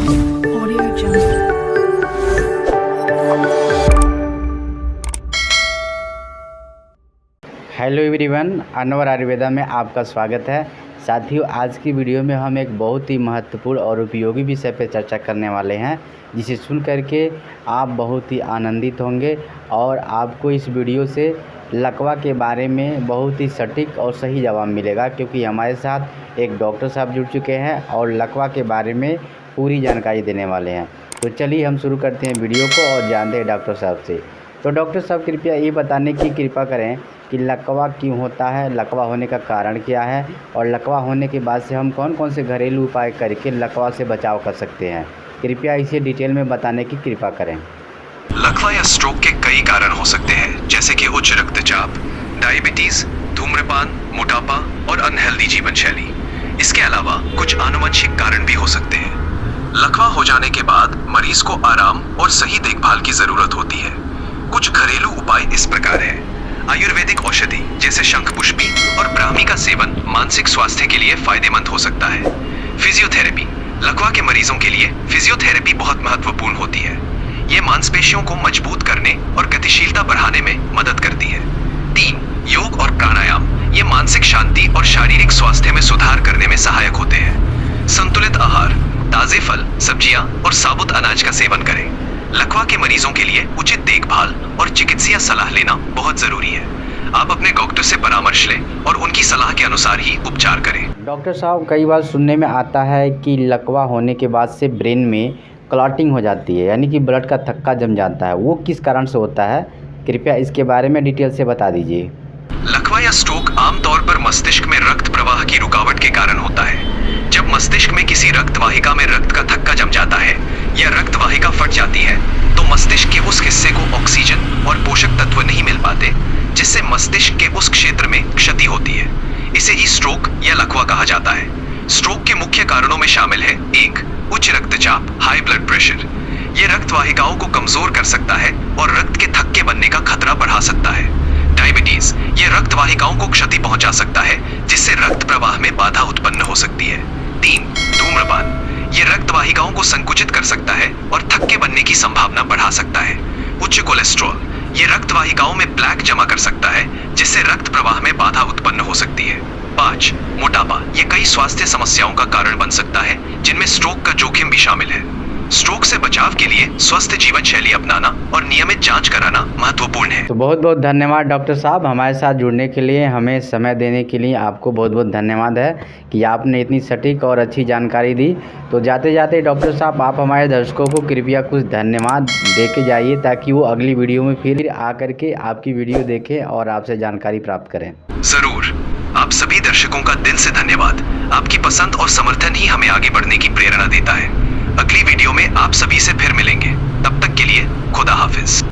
Audio Jungle. Hello everyone, Anwar Ayurveda में आपका स्वागत है। साथियों, आज की वीडियो में हम एक बहुत ही महत्वपूर्ण और उपयोगी विषय पर चर्चा करने वाले हैं, जिसे सुन करके आप बहुत ही आनंदित होंगे और आपको इस वीडियो से लकवा के बारे में बहुत ही सटीक और सही जवाब मिलेगा, क्योंकि हमारे साथ एक डॉक्टर साहब जुड़ चुके हैं और लकवा के बारे में पूरी जानकारी देने वाले हैं। तो चलिए हम शुरू करते हैं वीडियो को और जानते हैं डॉक्टर साहब से। तो डॉक्टर साहब, कृपया ये बताने की कृपा करें कि लकवा क्यों होता है, लकवा होने का कारण क्या है और लकवा होने के बाद से हम कौन कौन से घरेलू उपाय करके लकवा से बचाव कर सकते हैं। कृपया इसे डिटेल में बताने की कृपा करें। लकवा या स्ट्रोक के कई कारण हो सकते हैं, जैसे कि उच्च रक्तचाप, डायबिटीज, धूम्रपान, मोटापा और अनहेल्दी जीवन शैली। इसके अलावा कुछ आनुवंशिक कारण भी हो सकते हैं। लकवा हो जाने के बाद मरीज को आराम और सही देखभाल की जरूरत होती है। कुछ घरेलू उपाय इस प्रकार है। आयुर्वेदिक औषधि जैसे शंखपुष्पी और ब्राह्मी का सेवन मानसिक स्वास्थ्य के लिए फायदेमंद हो सकता है। फिजियोथेरेपी, लकवा के मरीजों के लिए फिजियोथेरेपी बहुत महत्वपूर्ण होती है। ये मांसपेशियों को मजबूत करने और गतिशीलता बढ़ाने में मदद करती है। 3. योग और प्राणायाम, ये मानसिक शांति और शारीरिक स्वास्थ्य में सुधार करने में सहायक होते हैं। संतुलित आहार, ताजे फल, सब्जियां और साबुत अनाज का सेवन करें। लकवा के मरीजों के लिए उचित देखभाल और चिकित्सीय सलाह लेना बहुत जरूरी है। आप अपने डॉक्टर से परामर्श लें और उनकी सलाह के अनुसार ही उपचार करें। डॉक्टर साहब, कई बार सुनने में आता है कि लकवा होने के बाद से ब्रेन में क्लॉटिंग हो जाती है, यानी कि ब्लड का थक्का जम जाता है। वो किस कारण से होता है? कृपया इसके बारे में डिटेल से बता दीजिए। लकवा या स्ट्रोक आमतौर पर मस्तिष्क में रक्त प्रवाह की रुकावट के कारण होता है। जब मस्तिष्क में किसी रक्त वाहिका में रक्त का थक्का जम जाता है या रक्त वाहिका फट जाती है, तो मस्तिष्क के उस हिस्से को ऑक्सीजन और पोषक तत्व नहीं मिल पाते, जिससे मस्तिष्क के उस क्षेत्र में क्षति होती है। इसे ही स्ट्रोक या लकवा कहा जाता है। स्ट्रोक के मुख्य कारणों में शामिल है: 1. उच्च रक्तचाप, हाई ब्लड प्रेशर। ये रक्त वाहिकाओं को कमजोर कर सकता है और रक्त के थक्के बनने का खतरा बढ़ा सकता है। डायबिटीज, ये रक्त वाहिकाओं को क्षति पहुंचा सकता है, जिससे रक्त प्रवाह में बाधा उत्पन्न हो सकती है। 3. धूम्रपान, ये रक्त वाहिकाओं को संकुचित कर सकता है और थक्के बनने की संभावना बढ़ा सकता है। उच्च कोलेस्ट्रॉल, ये रक्त वाहिकाओं में प्लेक जमा कर सकता है, जिससे रक्त प्रवाह में बाधा उत्पन्न हो सकती है। 5. मोटापा, ये कई स्वास्थ्य समस्याओं का कारण बन सकता है, जिनमें स्ट्रोक का जोखिम भी शामिल है। स्ट्रोक से बचाव के लिए स्वस्थ जीवन शैली अपनाना और नियमित जांच कराना महत्वपूर्ण है। तो बहुत बहुत धन्यवाद डॉक्टर साहब, हमारे साथ जुड़ने के लिए, हमें समय देने के लिए आपको बहुत बहुत धन्यवाद है कि आपने इतनी सटीक और अच्छी जानकारी दी। तो जाते जाते डॉक्टर साहब, आप हमारे दर्शकों को कृपया कुछ धन्यवाद दे के जाइए, ताकि वो अगली वीडियो में फिर आकर के आपकी वीडियो देखें और आपसे जानकारी प्राप्त करें। जरूर। आप सभी दर्शकों का दिल से धन्यवाद। आपकी पसंद और समर्थन ही हमें आगे बढ़ने की प्रेरणा देता है। अगली वीडियो में आप सभी से फिर मिलेंगे। तब तक के लिए खुदा हाफिज।